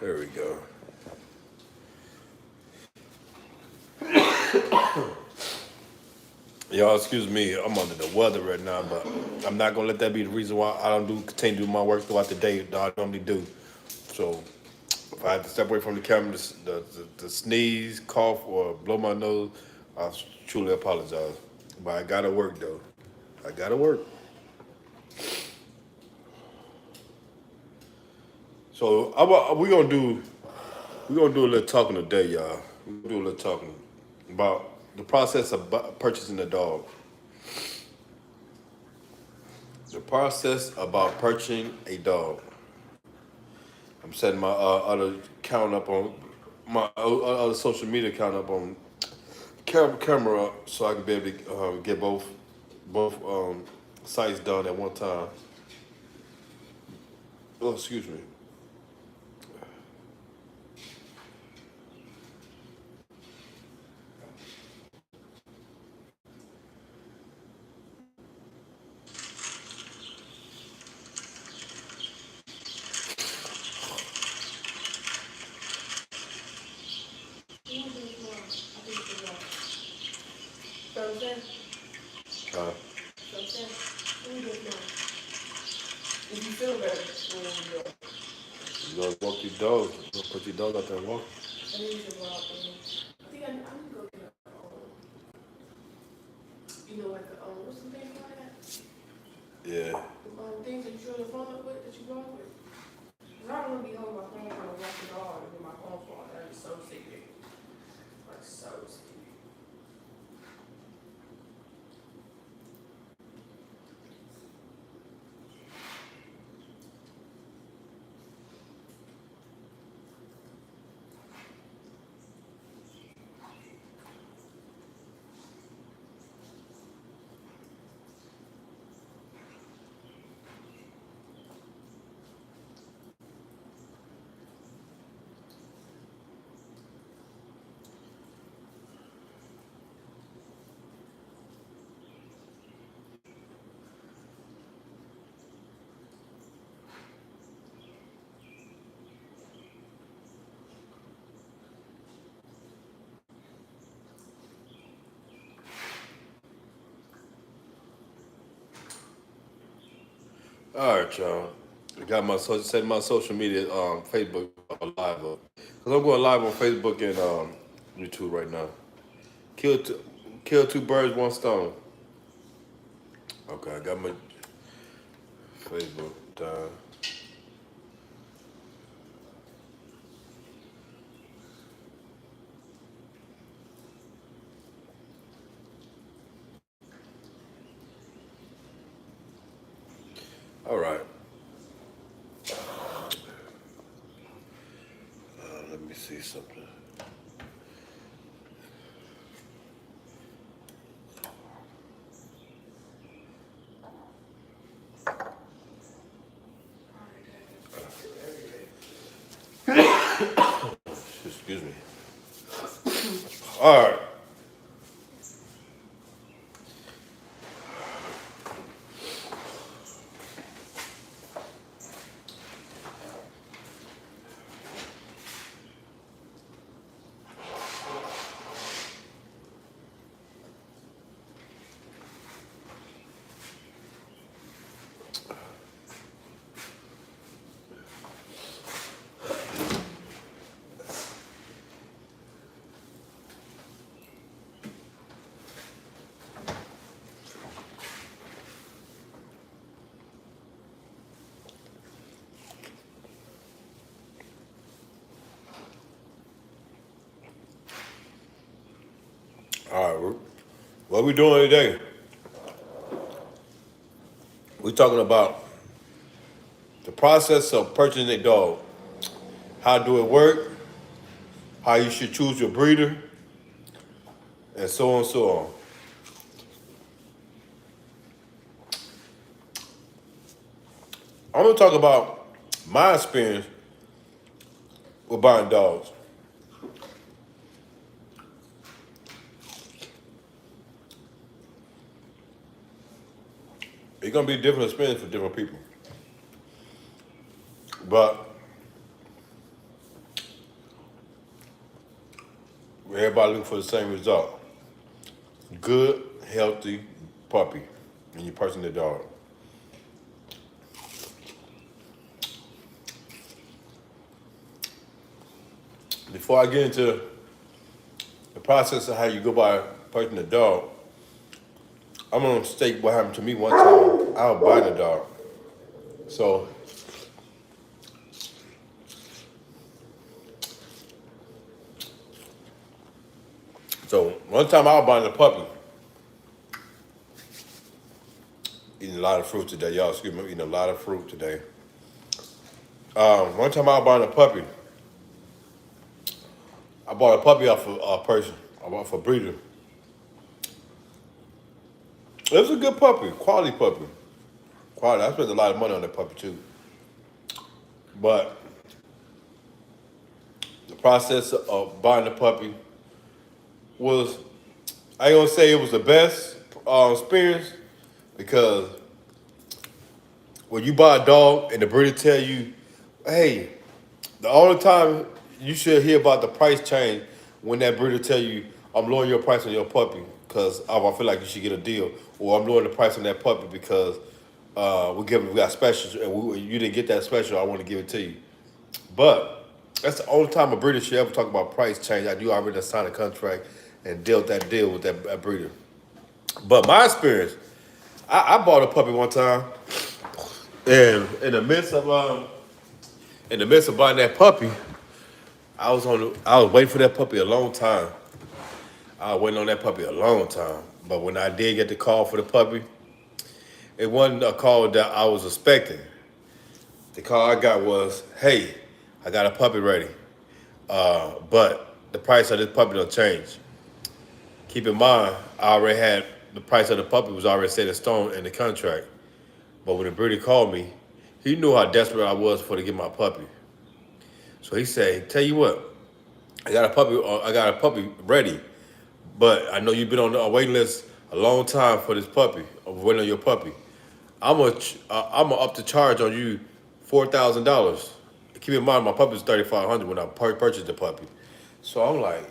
There we go. Y'all, excuse me. I'm under the weather right now, but I'm not gonna let that be the reason why I don't do continue to do my work throughout the day that I normally do. So if I have to step away from the camera, to sneeze, cough, or blow my nose, I truly apologize. But I gotta work though. I gotta work. So we gonna do a little talking today, y'all. We gonna do a little talking about the process of purchasing a dog. The process about purchasing a dog. I'm setting my other account up on my other social media account up on camera up so I can be able to get both sites done at one time. Oh, excuse me. Uh, you gonna walk your dog. You gonna put your dog out there and walk. Yeah. All right, y'all. I got my set my social media Facebook live up because I'm going live on Facebook and YouTube right now. Kill two, kill two birds, one stone. Okay, I got my Facebook down. All right. Let me see something. Excuse me. All right. All right. What we doing today? We talking about the process of purchasing a dog. How do it work? How you should choose your breeder, and so on and so on. I'm gonna talk about my experience with buying dogs. It's gonna be a different experience for different people. But Everybody looking for the same result. Good, healthy puppy and your person, the dog. Before I get into the process of how you go by person, the dog, I'm gonna state what happened to me one time. I was buying a dog. So, so one time I was buying a puppy. Eating a lot of fruit today, y'all. Excuse me, I'm eating a lot of fruit today. One time I was buying a puppy. I bought a puppy off of a person. I bought for a breeder. It was a good puppy, quality puppy. Quality. I spent a lot of money on that puppy too. But the process of buying the puppy was, I ain't gonna say it was the best experience because when you buy a dog and the breeder tell you, hey, the only time you should hear about the price change when that breeder tell you, I'm lowering your price on your puppy because I feel like you should get a deal, or I'm lowering the price on that puppy because we got specials and you didn't get that special. I want to give it to you. But that's the only time a breeder should ever talk about price change. I knew I already signed a contract and dealt that deal with that breeder. But my experience, I bought a puppy one time, and in the midst of buying that puppy, I was waiting for that puppy a long time. I was waiting on that puppy a long time. But when I did get the call for the puppy, it wasn't a call that I was expecting. The call I got was, hey, I got a puppy ready. But the price of this puppy don't change. Keep in mind, I already had the price of the puppy was already set in stone in the contract. But when the breeder called me, he knew how desperate I was for to get my puppy. So he said, "Tell you what, I got a puppy. I got a puppy ready, but I know you've been on the waiting list a long time for this puppy. I'm waiting on your puppy. I'm gonna up the charge on you $4,000. Keep in mind, my puppy was 3,500 when I purchased the puppy. So I'm like,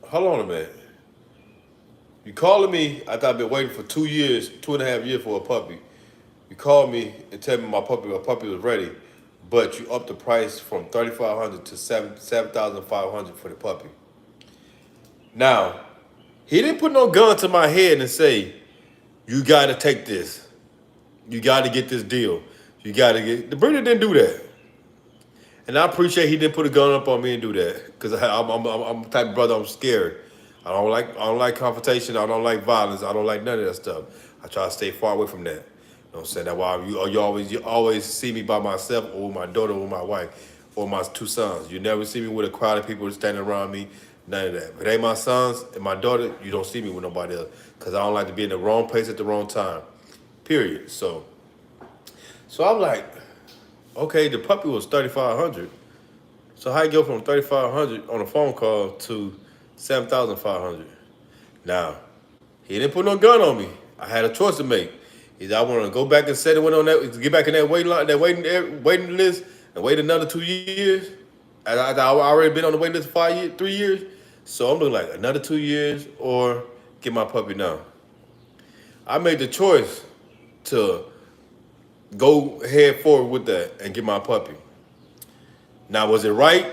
hold on a minute. You calling me after I've been waiting for 2 years, 2.5 years for a puppy. You called me and tell me my puppy was ready, but you upped the price from 3,500 to 7,500 for the puppy. Now, he didn't put no gun to my head and say, you got to take this. You got to get this deal. You got to get. The breeder didn't do that. And I appreciate he didn't put a gun up on me and do that because I'm the type of brother, I'm scared. I don't like confrontation. I don't like violence. I don't like none of that stuff. I try to stay far away from that. You know what I'm saying? That's why you always see me by myself or with my daughter or my wife or my two sons. You never see me with a crowd of people standing around me. None of that. If it ain't my sons and my daughter, you don't see me with nobody else because I don't like to be in the wrong place at the wrong time. Period. So I'm like, okay, the puppy was 3,500. So how you go from 3,500 on a phone call to 7,500? Now, he didn't put no gun on me. I had a choice to make. Either I want to go back and set it on that, get back in that waiting line, that waiting list, and wait another 2 years. I already been on the waiting list for 3 years. So I'm looking like another 2 years or get my puppy now. I made the choice to go head forward with that and get my puppy. Now, was it right?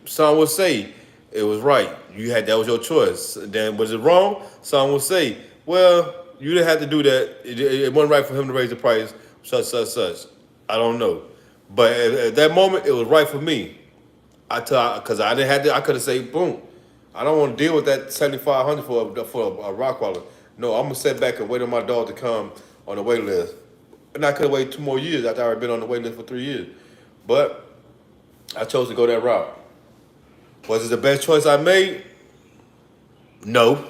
Some would say it was right. That was your choice. Then was it wrong? Some would say, well, you didn't have to do that. It wasn't right for him to raise the price, such. I don't know. But at that moment, it was right for me. Because I didn't have to. I could have said, boom. I don't want to deal with that 7,500 for a Rottweiler. No, I'm gonna sit back and wait on my dog to come on the wait list. And I could have waited 2 more years after I already been on the wait list for 3 years. But I chose to go that route. Was it the best choice I made? No.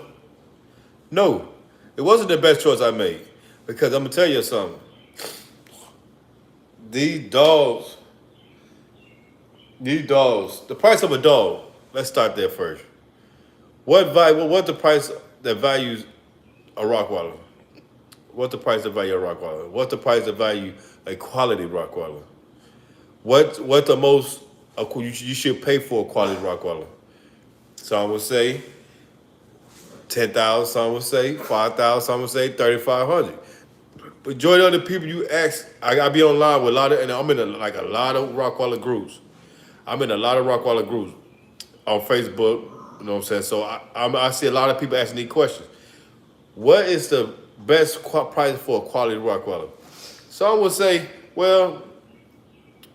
No. It wasn't the best choice I made. Because I'm going to tell you something. These dogs, the price of a dog, let's start there first. What's the price that values a Rottweiler? What's the price that value a Rottweiler? What's the price that value a quality Rottweiler? What the most you should pay for a quality Rottweiler? Some would say 10,000. Some would say 5,000. Some would say 3,500. Majority of the people you ask, I be online with a lot of, and I'm in a lot of Rockwalla groups. I'm in a lot of Rockwalla groups on Facebook. You know what I'm saying? So I see a lot of people asking these questions. What is the best price for a quality Rockwalla? Some would say, well,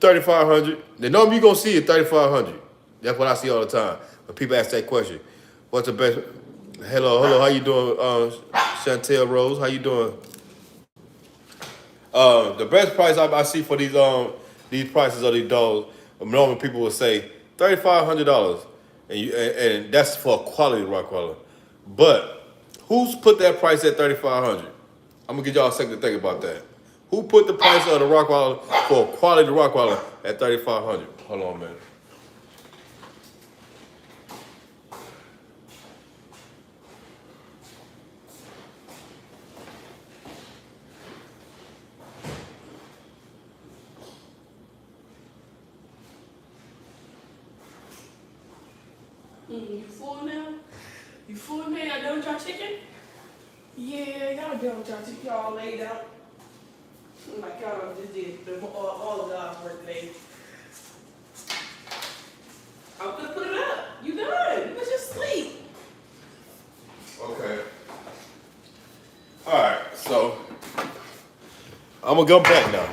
3,500. The number you gonna see is 3,500. That's what I see all the time. When people ask that question, what's the best? Hello, how you doing, Chantel Rose? How you doing? The best price I see for these prices of these dogs, normally people will say $3,500, and that's for a quality Rottweiler. But who's put that price at 3,500? I'm gonna give y'all a second to think about that. Who put the price of the Rottweiler for a quality Rottweiler at 3,500? Hold on, man. You full now? You full now? Y'all done with y'all chicken? Yeah, y'all done with y'all chicken. Y'all laid out. Like y'all just did all of God's work today. I was gonna put it up. You done. You was just sleep. Okay. All right, so I'm gonna go back now.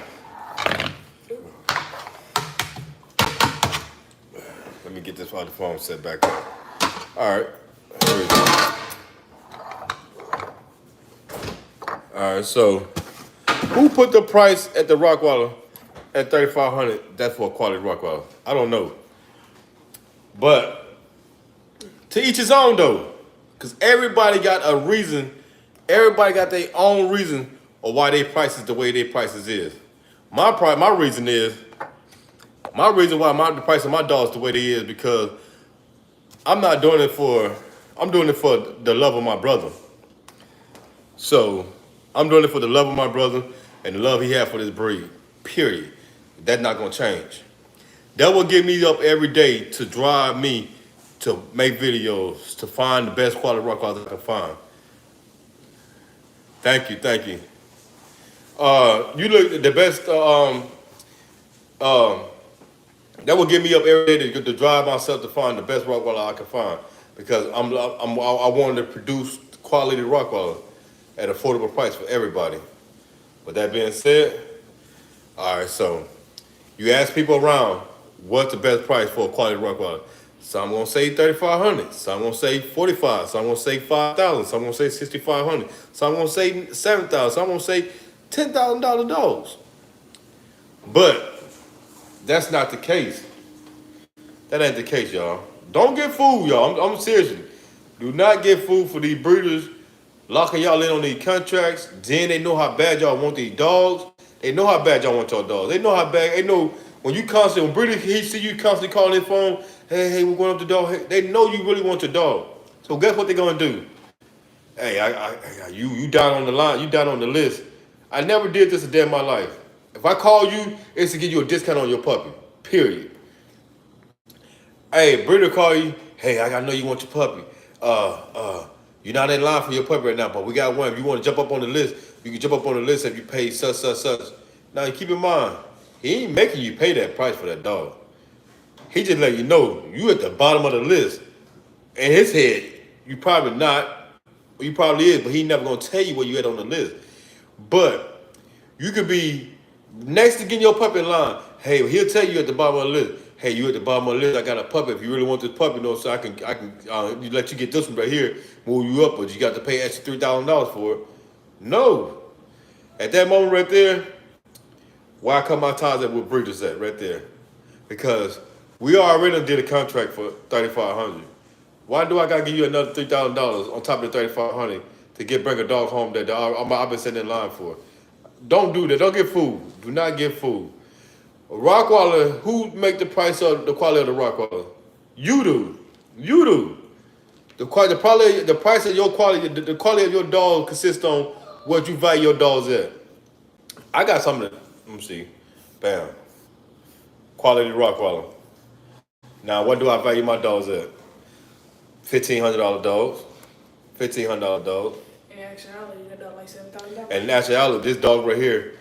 Let me get this on the phone set back up. All right. Here we go. All right, so who put the price at the Rottweiler at 3,500? That's for a quality Rottweiler. I don't know. But to each his own though. Because everybody got a reason, everybody got their own reason of why their prices the way their prices is. My reason is, the price of my dogs the way they is because I'm doing it for the love of my brother. So I'm doing it for the love of my brother and the love he had for this breed. Period. That's not gonna change. That will get me up every day to drive me to make videos, to find the best quality Rottweilers I can find. Thank you, thank you. You look at the best. That will get me up every day to drive myself to find the best Rottweiler I can find because I wanted to produce quality Rottweiler at affordable price for everybody. With that being said, all right. So you ask people around what's the best price for a quality Rottweiler. Some gonna say 3,500. Some gonna say 45. Some gonna say 5,000. Some gonna say 6,500. Some gonna say 7,000. Some gonna say $10,000 dogs. But that's not the case. That ain't the case, y'all. Don't get fooled, y'all. I'm serious. Do not get fooled for these breeders locking y'all in on these contracts. Then they know how bad y'all want these dogs. They know how bad y'all want your dogs. They know how bad. They know when you constantly, when breeders he see you constantly calling their phone. Hey, we're going up the dog. Hey, they know you really want your dog. So guess what they're gonna do? Hey, you down on the line. You down on the list. I never did this a day in my life. If I call you, it's to give you a discount on your puppy. Period. Hey, breeder call you. Hey, I know you want your puppy. You're not in line for your puppy right now, but we got one. If you want to jump up on the list, you can jump up on the list if you pay such. Now, keep in mind, he ain't making you pay that price for that dog. He just let you know you at the bottom of the list. In his head, you probably not. You probably is, but he never gonna tell you where you at on the list. But you could be next to getting your puppy in line. Hey, he'll tell you at the bottom of the list. Hey, you at the bottom of the list. I got a puppy. If you really want this puppy, so I can let you get this one right here, move you up, but you got to pay extra $3,000 for it. No, at that moment right there, why cut my ties at with breeders at right there? Because we already did a contract for 3,500. Why do I gotta give you another $3,000 on top of the 3,500 to bring a dog home that I've been sitting in line for? Don't do that. Don't get fooled. Do not get fooled. A Rottweiler, who make the price of the quality of the Rottweiler? You do. You do. The price of your quality, the quality of your dog consists on what you value your dogs at. I got something. Let me see. Bam. Quality Rottweiler. Now, what do I value my dogs at? $1,500 dogs. $1,500 dogs. In actuality, that dog like $7,000. And in actuality, this dog right here,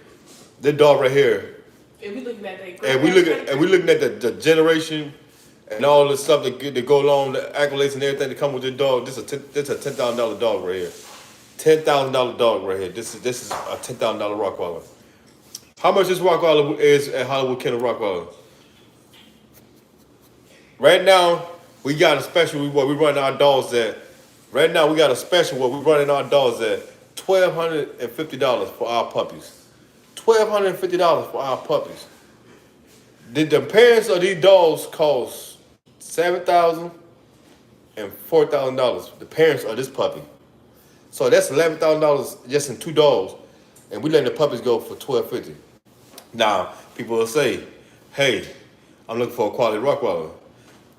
If we looking at that, and we looking at the generation and all the stuff that go along, the accolades and everything that come with this dog. This is a $10,000 dog right here. $10,000 dog right here. This is a $10,000 Rottweiler. How much this Rottweiler is at Hollywood Kennel Rottweiler? Right now, we got a special where we running our dogs at. Right now, we got a special where we running our dogs at $1,250 for our puppies. $1,250 for our puppies. The parents of these dogs cost $7,000 and $4,000. The parents of this puppy. So that's $11,000 just in two dogs, and we letting the puppies go for $1,250. Now, people will say, "Hey, I'm looking for a quality Rottweiler."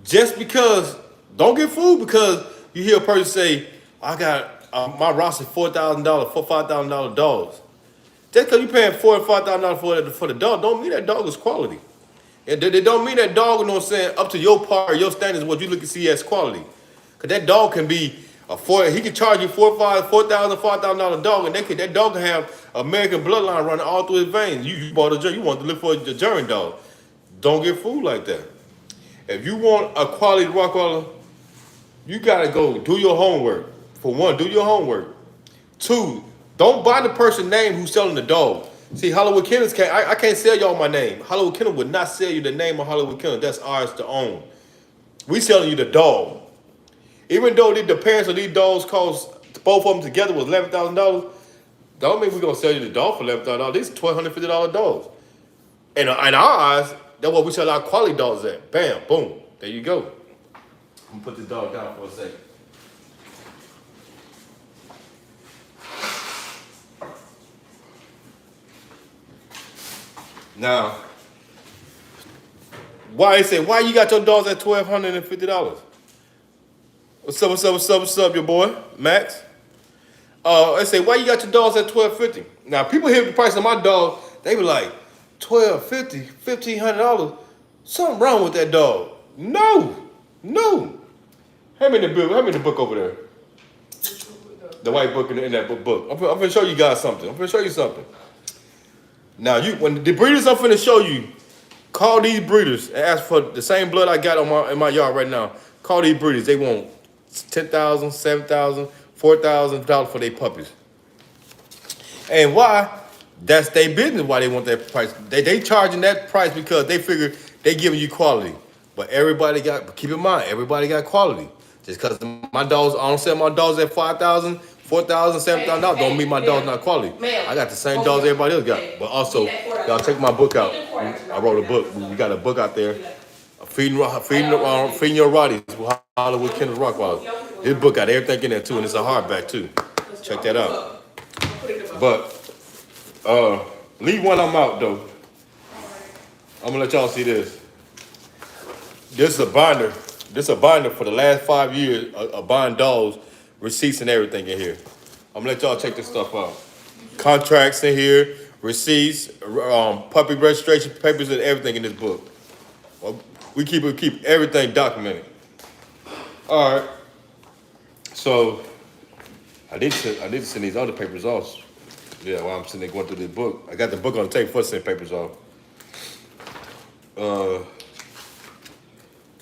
Just because, don't get fooled because you hear a person say, "I got my roster $4,000 for $5,000 dogs." Just because you paying $4,000 or $5,000 for the dog, don't mean that dog is quality. They don't mean that dog, you know what I'm saying, up to your part, your standards, what you look and see as quality. Cause that dog can be he can charge you $4,000, $5,000 dog, and that dog can have American bloodline running all through his veins. You bought you want to look for a German dog. Don't get fooled like that. If you want a quality Rottweiler, you gotta go do your homework. For one, do your homework. Two, don't buy the person name who's selling the dog. See, Hollywood Kennels I can't sell y'all my name. Hollywood Kennels would not sell you the name of Hollywood Kennels. That's ours to own. We selling you the dog. Even though the parents of these dogs cost, both of them together was $11,000, don't mean we're gonna sell you the dog for $11,000. These $1,250 dogs. And in our eyes, that's what we sell our quality dogs at. Bam, boom, there you go. I'm gonna put this dog down for a second. Now, why you got your dogs at $1,250? What's up, your boy, Max? They say, why you got your dogs at $1,250? Now, people hear the price of my dog, they be like, $1,250, $1,500. Something wrong with that dog. No. Hand me the book over there. The white book in that book. I'm gonna show you guys something. I'm gonna show you something. Now, when the breeders I'm finna show you, call these breeders and ask for the same blood I got in my yard right now. Call these breeders. They want $10,000, $7,000, $4,000 for their puppies. And why? That's their business. Why they want that price? They charging that price because they figure they giving you quality. But keep in mind, everybody got quality. Just because my dogs, I don't sell my dogs at $5,000, $4,000, $7,000 don't mean my dog's not quality. I got the same dogs everybody else got. But also, y'all check my book out. I wrote a book. We got a book out there. Feeding your Rotties with Hollywood Kennels Rottweiler. This book got everything in there too, and it's a hardback too. Check that out. But leave one of them out though. I'm gonna let y'all see this. This is a binder. This is a binder for the last 5 years of buying dogs, receipts and everything in here. I'm gonna let y'all check this stuff out. Contracts in here, receipts, puppy registration papers, and everything in this book. We keep everything documented. All right. So I need to send these other papers off. Yeah, while I'm sitting there going through this book, I got the book on the table before I send papers off.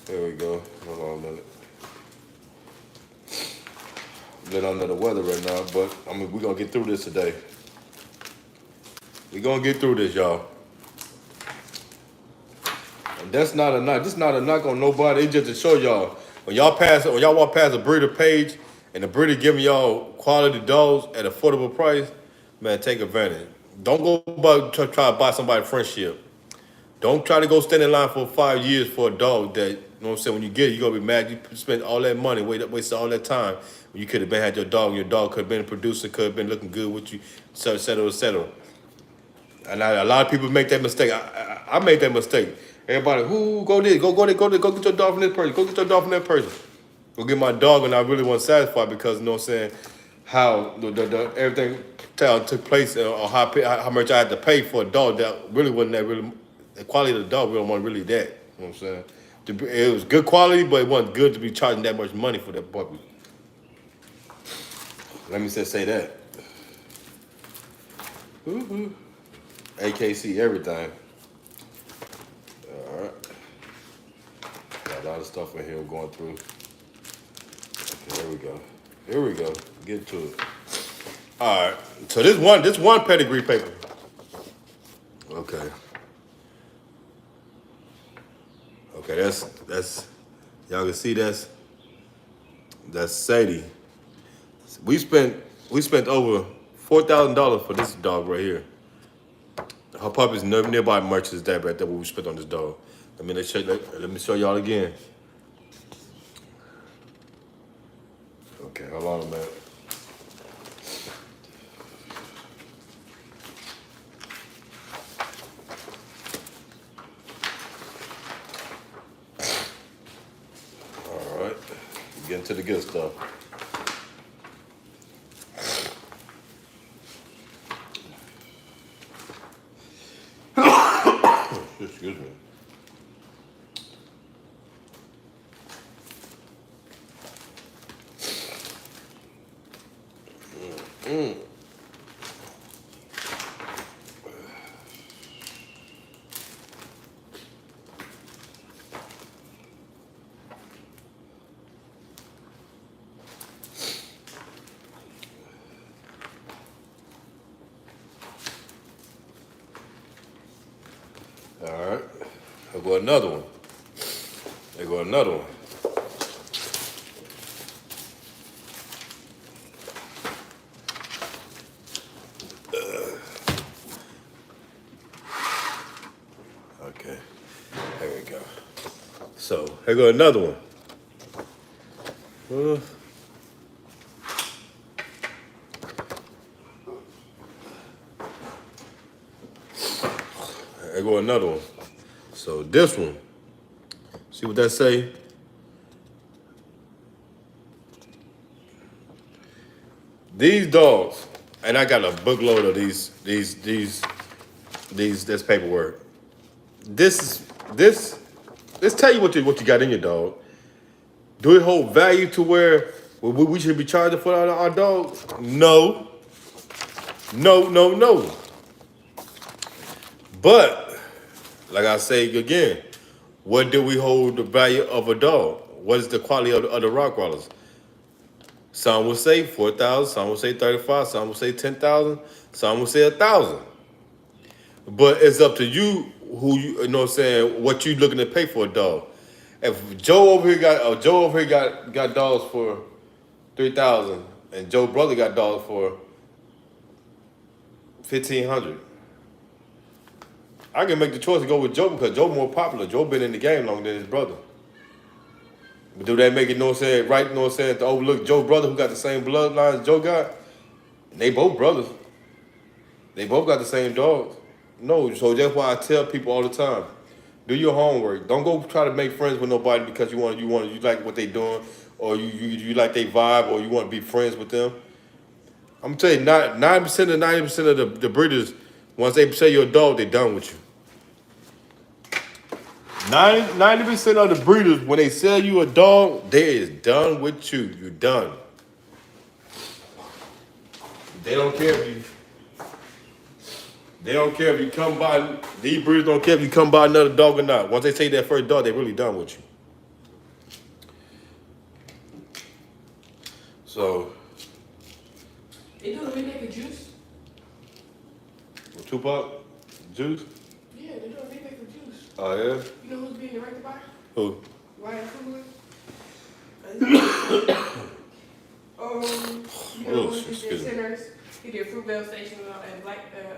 There we go. Hold on a minute. A little under the weather right now, but we're gonna get through this today. We're gonna get through this, y'all. And that's not a knock. This not a knock on nobody. It's just to show y'all when y'all walk past a breeder page and the breeder giving y'all quality dogs at affordable price, man, take advantage. Don't go try to buy somebody's friendship. Don't try to go stand in line for 5 years for a dog that, you know what I'm saying, when you get it, you're going to be mad. You spent all that money, wasted all that time. When you could have had your dog, and your dog could have been a producer, could have been looking good with you, et cetera, et cetera. And a lot of people make that mistake. I made that mistake. Everybody, go get your dog from this person. Go get your dog from that person. Go get my dog, and I really wasn't satisfied because, you know what I'm saying, how the everything took place or how much I had to pay for a dog that really wasn't that really. The quality of the dog, we don't want really that. You know what I'm saying? It was good quality, but it wasn't good to be charging that much money for that puppy. Let me just say that. AKC everything. All right. Got a lot of stuff in here we're going through. Okay, here we go. Here we go. Get to it. All right. So this one pedigree paper. Okay. Okay, that's y'all can see that's Sadie. We spent over $4,000 for this dog right here. Her puppy's nearby much as that right there what we spent on this dog. Let me show y'all again. Okay, hold on a minute. All right, getting to the good stuff. Excuse me. All right, there go another one. There go another one. Okay, there we go. So here go another one. Uh, There go another one. So this one, see what that say? These dogs, and I got a bookload of this paperwork. Let's tell you what you got in your dog. Do it hold value to where we should be charging for our dogs? No. No. But like I say again, what do we hold the value of a dog? What is the quality of the Rottweilers? Some will say 4,000, some will say 35, some will say 10,000, some will say 1,000. But it's up to you you know what I'm saying, what you looking to pay for a dog. If Joe over here got dogs for 3,000 and Joe brother got dogs for 1,500. I can make the choice to go with Joe because Joe more popular. Joe been in the game longer than his brother. But do that make it, right, to overlook Joe brother who got the same bloodlines Joe got? And they both brothers. They both got the same dogs. No, so that's why I tell people all the time, do your homework. Don't go try to make friends with nobody because you like what they doing or you like their vibe or you want to be friends with them. I'm gonna tell you, 90% to 90% of the breeders, once they say you're a dog, they done with you. 90% of the breeders, when they sell you a dog, they is done with you. You're done. They don't care if you. They don't care if you come by. These breeders don't care if you come by another dog or not. Once they take that first dog, they really done with you. So. They doing remake of Juice? Tupac, Juice. Yeah, they doing remake of Juice. Oh yeah. You know who's being directed by? Who? Ryan Coogler. You know who did Sinners? He did Fruitvale Station and Black Panther.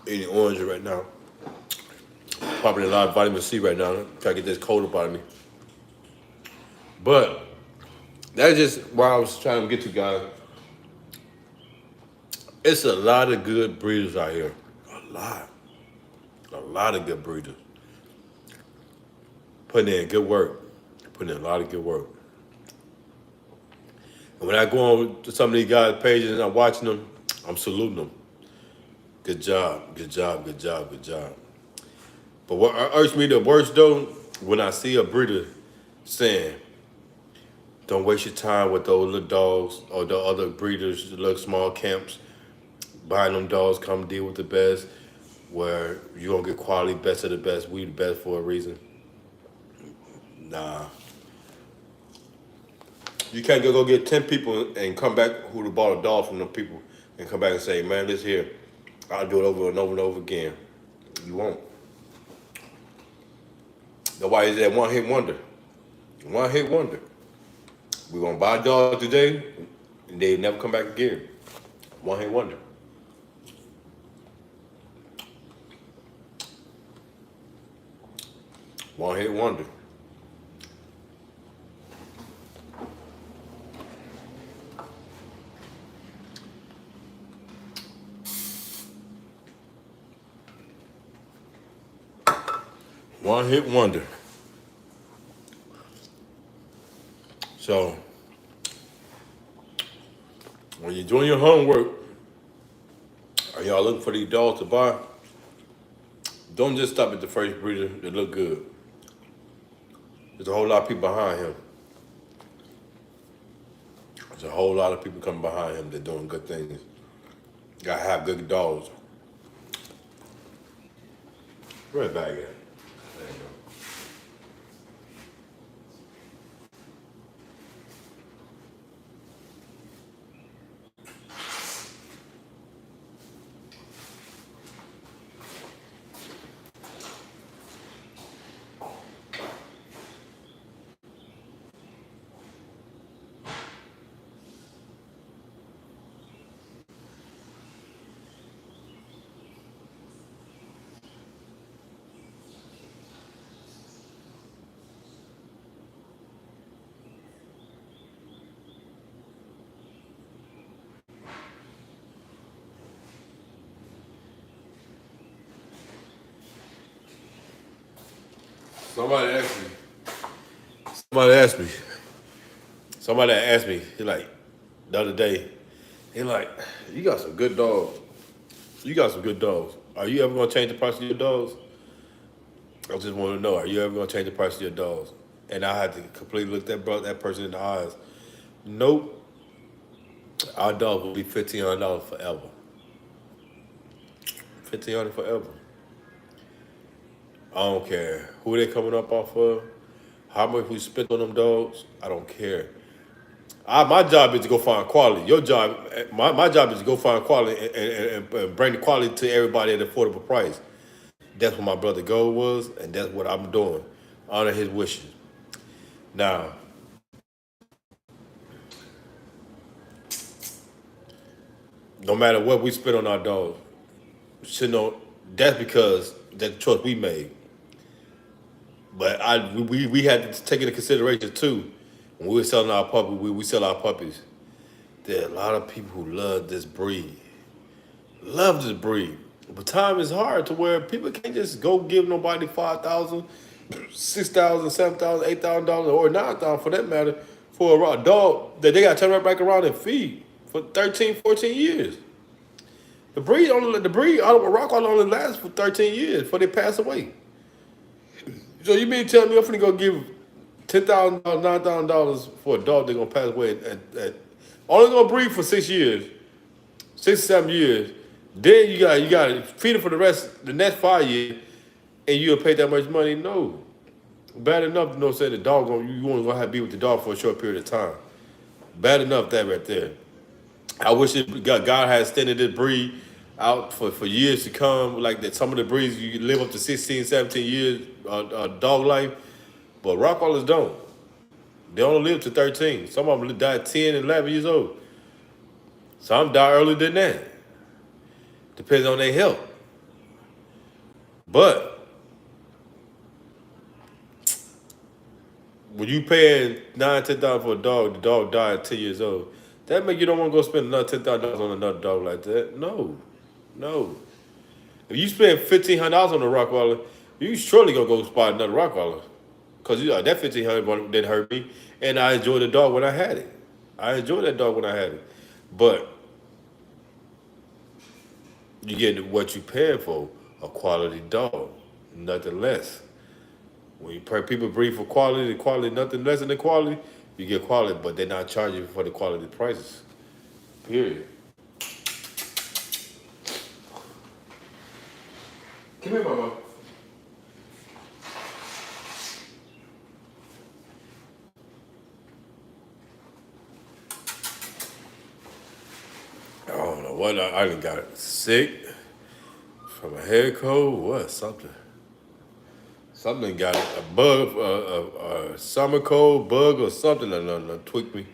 Eating orange right now. Popping a lot of vitamin C right now. Trying to get this cold up out of me. But that's just why I was trying to get to, guys. It's a lot of good breeders out here. A lot of good breeders. Putting in good work. Putting in a lot of good work. And when I go on to some of these guys' pages and I'm watching them, I'm saluting them. Good job. But what irks me the worst though, when I see a breeder saying, "Don't waste your time with those little dogs or the other breeders, the little small camps. Buying them dogs, come deal with the best, where you gonna get quality, best of the best. We the best for a reason." Nah, you can't go get 10 people and come back who'd have bought a dog from them people and come back and say, "Man, this here, I'll do it over and over and over again." You won't. That's why it's that one hit wonder. One hit wonder. We gonna buy a dog today, and they never come back again. One hit wonder. One hit wonder. One hit wonder. So when you're doing your homework, are y'all looking for these dogs to buy? Don't just stop at the first breeder that look good. There's a whole lot of people behind him. There's a whole lot of people coming behind him that doing good things. Gotta have good dogs. Where's the bag at? There you go. Somebody asked me. Somebody asked me. Somebody asked me. He like the other day. He like, you got some good dogs. You got some good dogs. Are you ever gonna change the price of your dogs? I just want to know. Are you ever gonna change the price of your dogs? And I had to completely look that person in the eyes. Nope. Our dog will be $1,500 forever. 1,500 forever. I don't care who they coming up off of, how much we spent on them dogs. I don't care. My job is to go find quality. Your job, my job is to go find quality and bring the quality to everybody at an affordable price. That's what my brother goal was, and that's what I'm doing. Honor his wishes. Now, no matter what we spend on our dogs, should know that's because that's the choice we made. But we had to take into consideration too when we were selling our puppy. We sell our puppies. There are a lot of people who love this breed. But time is hard to where people can't just go give nobody 5,000, 6,000, 7,000, $8,000, or 9,000 for that matter for a raw dog that they got to turn right back around and feed for 13, 14 years. The breed out of Rock only lasts for 13 years before they pass away. So you mean tell me I'm finna go give $10,000, $9,000 for a dog that's gonna pass away at only gonna breed for 6 years, 6 to 7 years. Then you got to feed it for the next 5 years, and you'll pay that much money? No, bad enough. You know, say the dog you only gonna have to be with the dog for a short period of time. Bad enough that right there. I wish God had extended this breed out for years to come. Like that, some of the breeds you can live up to 16, 17 years dog life, but Rottweilers don't. They only live to 13. Some of them die 10 and 11 years old. Some die earlier than that. Depends on their health. But when you paying 9, 10,000 for a dog, the dog died at 10 years old. That make you don't want to go spend another $10,000 on another dog like that. No, no. If you spend $1,500 on a Rottweiler, you surely gonna go spot another Rottweiler, cause that 1,500 didn't hurt me, and I enjoyed the dog when I had it. I enjoyed that dog when I had it, but you get what you paying for, a quality dog. nothing less. When you pay people breed for quality, quality nothing less than the quality, you get quality, but they're not charging you for the quality prices. Period. Come here, mama. I don't know what I done got sick from a head cold. What something? Something got a bug, a summer cold bug or something that tweaked me.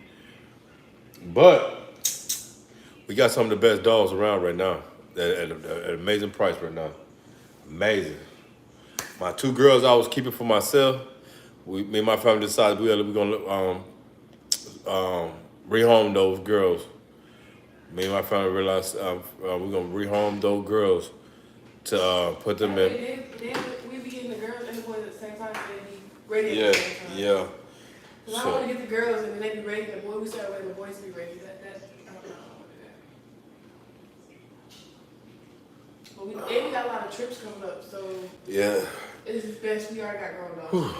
But we got some of the best dogs around right now at an amazing price right now. Amazing. My two girls I was keeping for myself. Me and my family decided we're gonna rehome those girls. Me and my family realized we're gonna rehome those girls to put them in. Then we be getting the girls and the boys at the same time, so they be ready Yeah, at the same time. yeah. Cause I don't want to get the girls and then they be ready, and the boy we start waiting the boys to be ready. I don't know. But we got a lot of trips coming up, so Yeah, it's best we already got grown dogs.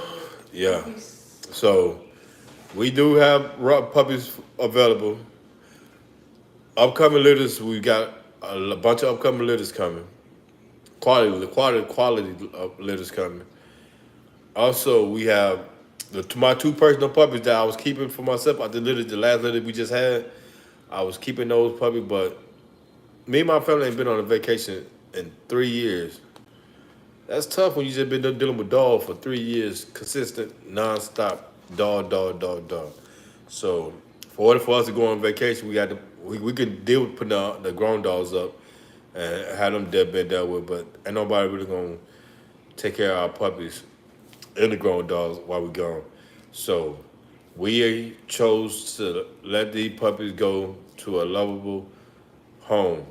yeah. So we do have puppies available. Upcoming litters, we got a bunch of upcoming litters coming. Quality litters coming. Also, we have my two personal puppies that I was keeping for myself. I did the last litter we just had. I was keeping those puppies, but me and my family ain't been on a vacation in 3 years. That's tough when you just been dealing with dog for 3 years, consistent, nonstop, dog. So, for order for us to go on vacation, we can deal with putting the grown dogs up and have them been dealt with, but ain't nobody really gonna take care of our puppies and the grown dogs while we gone. So, we chose to let these puppies go to a lovable home,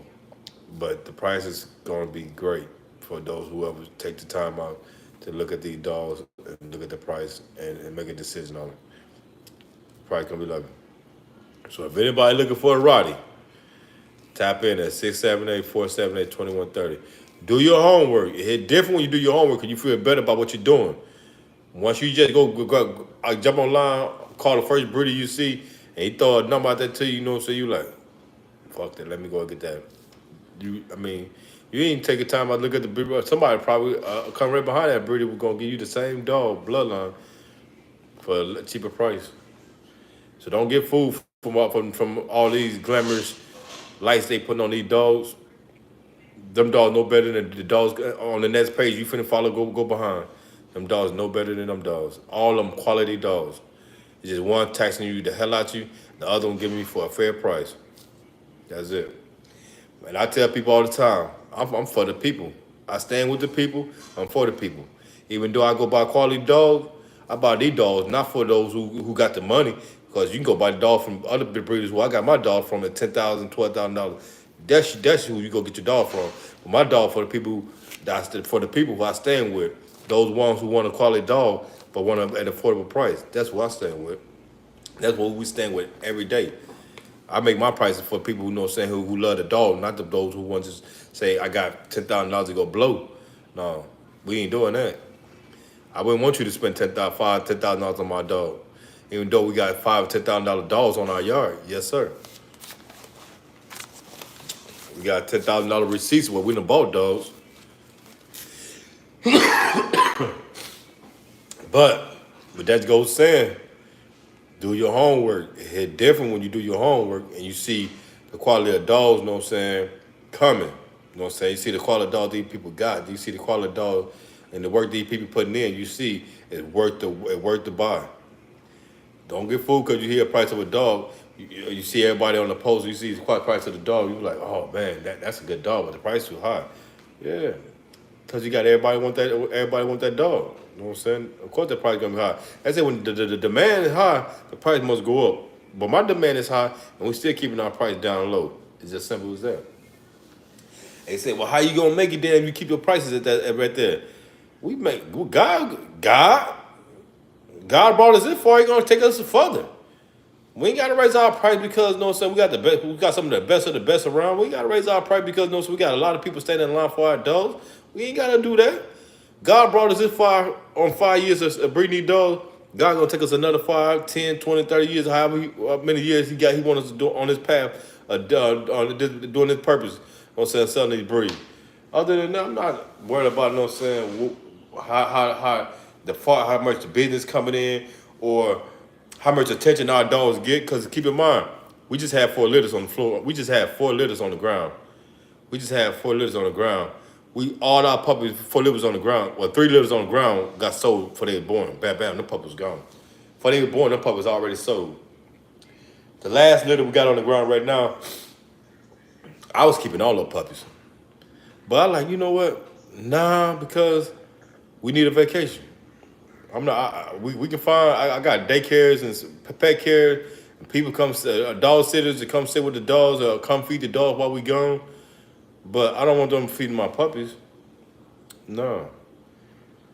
but the price is gonna be great for those who ever take the time out to look at these dogs and look at the price and make a decision on it. Price gonna be lovely. So if anybody looking for a Roddy, tap in at 678-478-2130. Do your homework. It hit different when you do your homework and you feel better about what you're doing. Once you just go jump online, call the first breeder you see, and he throw a number out there to you, so you like, fuck that, let me go and get that. You ain't take the time out to look at the breeder. Somebody probably come right behind that breeder was gonna give you the same dog bloodline for a cheaper price. So don't get fooled from all these glamorous lights they putting on these dogs. Them dogs no better than the dogs on the next page you finna follow. Go behind. Them dogs no better than them dogs. All them quality dogs. It's just one taxing you the hell out you, the other one giving you for a fair price. That's it. And I tell people all the time, I'm for the people. I stand with the people. I'm for the people. Even though I go buy quality dogs, I buy these dogs not for those who got the money, because you can go buy the dog from other big breeders who I got my dog from at $10,000, $12,000. That's who you go get your dog from. But my dog for the people who I stand with. Those ones who want a quality dog but want an affordable price. That's who I stand with. That's what we stand with every day. I make my prices for people who know what I'm saying, who love the dog, not those who want to just say I got $10,000 to go blow. No, we ain't doing that. I wouldn't want you to spend $10,000 on my dog, even though we got $5,000 or $10,000 dogs on our yard. Yes, sir. We got $10,000 receipts where we done bought dogs. But that goes saying, do your homework. It hit different when you do your homework and you see the quality of dogs, you know what I'm saying, coming. You know what I'm saying? You see the quality of dogs these people got. You see the quality of dogs and the work these people putting in, you see it's worth the buy. Don't get fooled because you hear the price of a dog. You see everybody on the post, you see the price of the dog, you're like, oh man, that's a good dog, but the price too high. Yeah. Because you got everybody want that dog. You know what I'm saying? Of course the price gonna be high. I say when the demand is high, the price must go up. But my demand is high and we still keeping our price down low. It's just simple as that. They say, well, how you gonna make it there if you keep your prices at right there? God brought us this far, he gonna take us further. We ain't gotta raise our price because, you know what I'm saying, we got the best, we got some of the best around. We ain't gotta raise our price because, you know, so we got a lot of people standing in line for our dogs. We ain't gotta do that. God brought us this far on 5 years of breeding these dogs. God gonna take us another 5, 10, 20, 30 years, many years He want us to do on this path, doing this purpose. I'm saying selling these breeds. Other than that, I'm not worried about, saying, how much the business coming in, or how much attention our dogs get. Because keep in mind, we just had 4 litters on the floor. We just had 4 litters on the ground. We just had 4 litters on the ground. We all our puppies, 4 litters on the ground. Well, 3 litters on the ground got sold before they were born. Bam, bam, the puppy was gone. Before they were born, the puppy was already sold. The last litter we got on the ground right now, I was keeping all the puppies. But I like, you know what? Nah, because we need a vacation. I'm not. We can find. I got daycares and pet care. And people come, dog sitters to come sit with the dogs or come feed the dogs while we gone. But I don't want them feeding my puppies. No.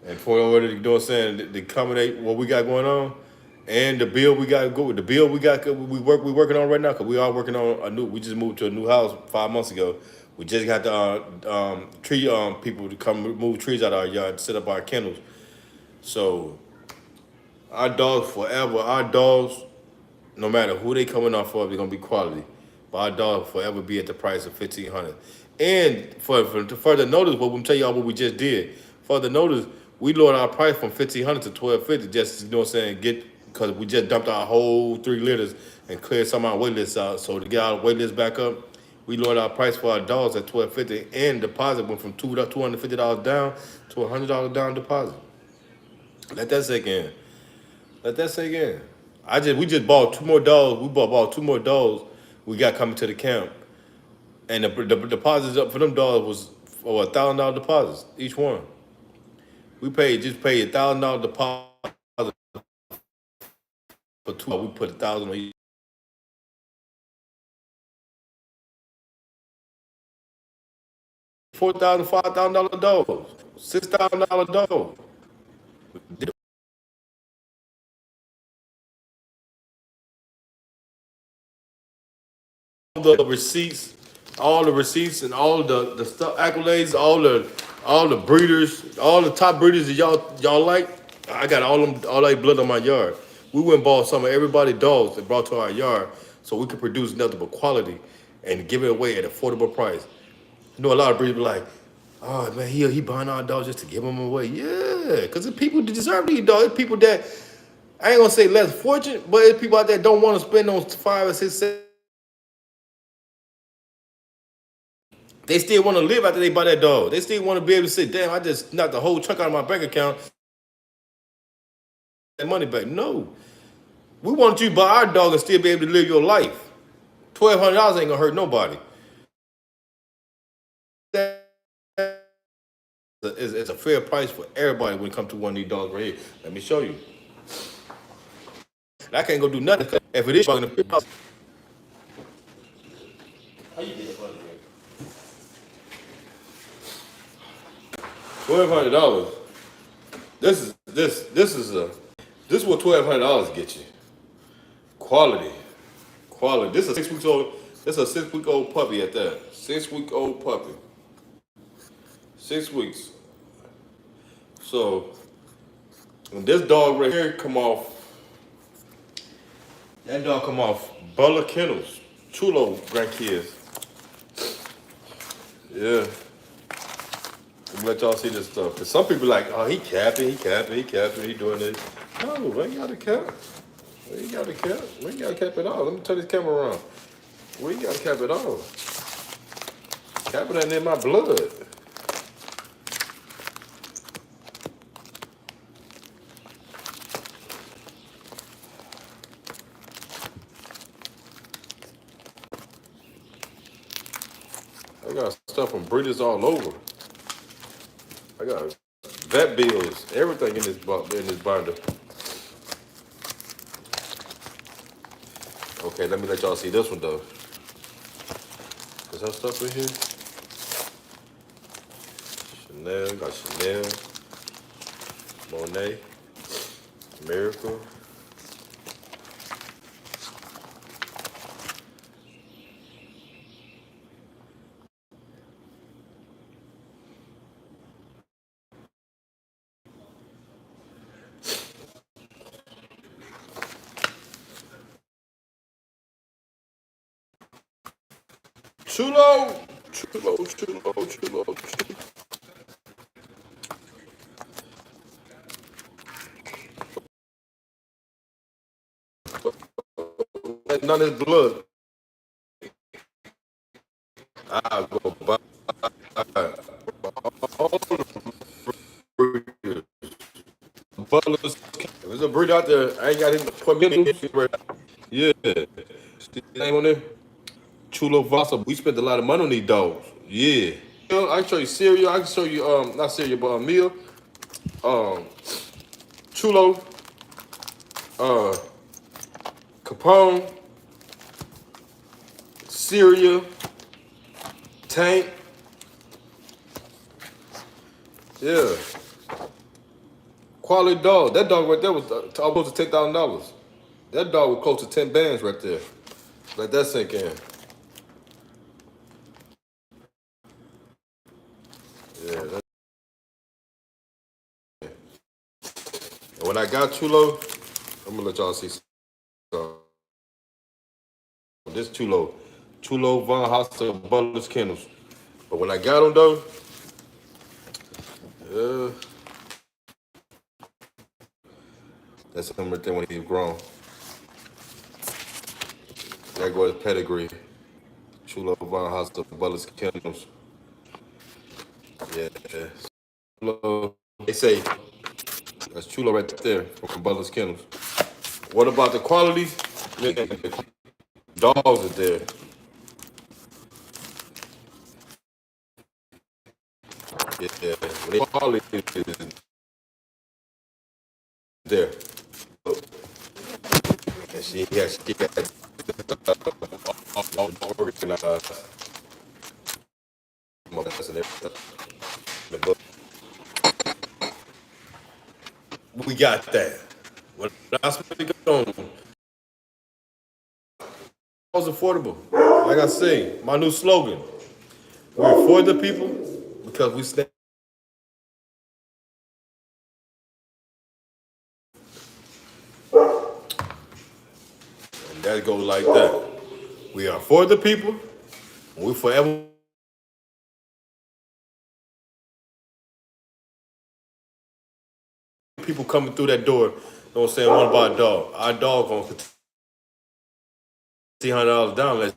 And for order to do what I'm saying, to accommodate what we got going on, and the bill we got go the bill we working on right now, because we are working on a new. We just moved to a new house 5 months ago. We just got the tree people to come remove trees out of our yard, set up our kennels. So our dogs forever, our dogs, no matter who they coming off of, they're gonna be quality. But our dog forever be at the price of 1,500. And to further notice, what I'm tell y'all what we just did. Further notice, we lowered our price from 1,500 to 1,250. Just what I'm saying, because we just dumped our whole 3 litters and cleared some of our wait lists out. So to get our wait list back up, we lowered our price for our dogs at 1,250, and deposit went from $250 down to $100 down deposit. Let that sink in. Let that sink in. We just bought 2 more dogs. We bought 2 more dogs. We got coming to the camp, and the deposits up for them dogs was for $1,000 deposits each one. We paid $1,000 deposit for 2. We put 1,000 on each. $4,000, $5,000 dogs, $6,000 dogs. The receipts, all the receipts and all the stuff, accolades, all the breeders, all the top breeders that y'all like. I got all that blood on my yard. We went and bought some of everybody's dogs and brought to our yard so we could produce nothing but quality and give it away at an affordable price. You know, a lot of breeders be like, "Oh man, he buying our dogs just to give them away." Yeah, because the people that deserve these dogs. It's people that, I ain't gonna say less fortunate, but it's people out there that don't want to spend those 5 or 6, 7. They still want to live after they buy that dog. They still want to be able to say, "Damn, I just knocked the whole chunk out of my bank account. That money back." No, we want you to buy our dog and still be able to live your life. $1,200 ain't gonna hurt nobody. It's a fair price for everybody when it comes to one of these dogs right here. Let me show you. And I can't go do nothing if it is fucking $1,200. How you get money? $1,200. This is what $1,200 get you. Quality. Quality. This is a 6 weeks old. This is a 6 week old puppy at that. 6 week old puppy. 6 weeks. So when this dog right here come off, that dog come off Bella Kennels, Chulo grandkids. Yeah. Let me let y'all see this stuff. Cause some people like, oh, he capping, he doing this. No, we ain't got to cap. We ain't got to cap. We ain't got to cap at all. Let me turn this camera around. We ain't got to cap at all. Capping ain't in my blood. I got stuff from breeders all over. I got vet bills, everything in this binder. Okay, let me let y'all see this one though. Is that stuff in here? Chanel, got Chanel, Monet, Miracle. Chulo, chulo, chulo, chulo, chulo. None of his blood. I go buy breeders. Butlers. If there's a breed out there, I ain't got his appointment. Yeah. See his name on there? Chulo Vasa. We spent a lot of money on these dogs. Yeah. I can show you cereal. I can show you not cereal, but a meal. Um, Chulo, uh, Capone, cereal, Tank. Yeah. Quality dog. That dog right there was almost $10,000. That dog was close to 10 bands right there. Let that sink in. Yeah. And when I got Chulo, I'm gonna let y'all see some. This Chulo. Chulo Von Hosta Butler's Kennels. But when I got him though, uh, that's him right there when he was grown. That go his pedigree. Chulo Von Hosta Butler's Kennels. Yeah. Chulo. They say that's Chulo right there from Butler's Kennels. What about the quality? Yeah, dogs are there. Yeah, when they quality is there. And she got all organized. And everything. We got that. When I speak on, it was affordable. Like I say, my new slogan: we're for the people because we stand. And that goes like that. We are for the people. We forever people coming through that door. You know what I'm saying? What about a dog? Our dog gonna $1,500 down. Let's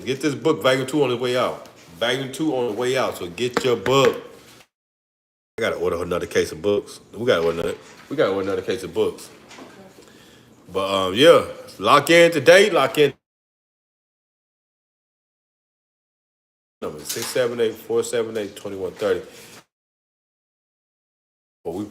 get this book. Volume 2 on the way out. Volume 2 on the way out. So get your book. I gotta order another case of books. We gotta order another case of books. But yeah, lock in today. Lock in. Number 678-478-2130. But we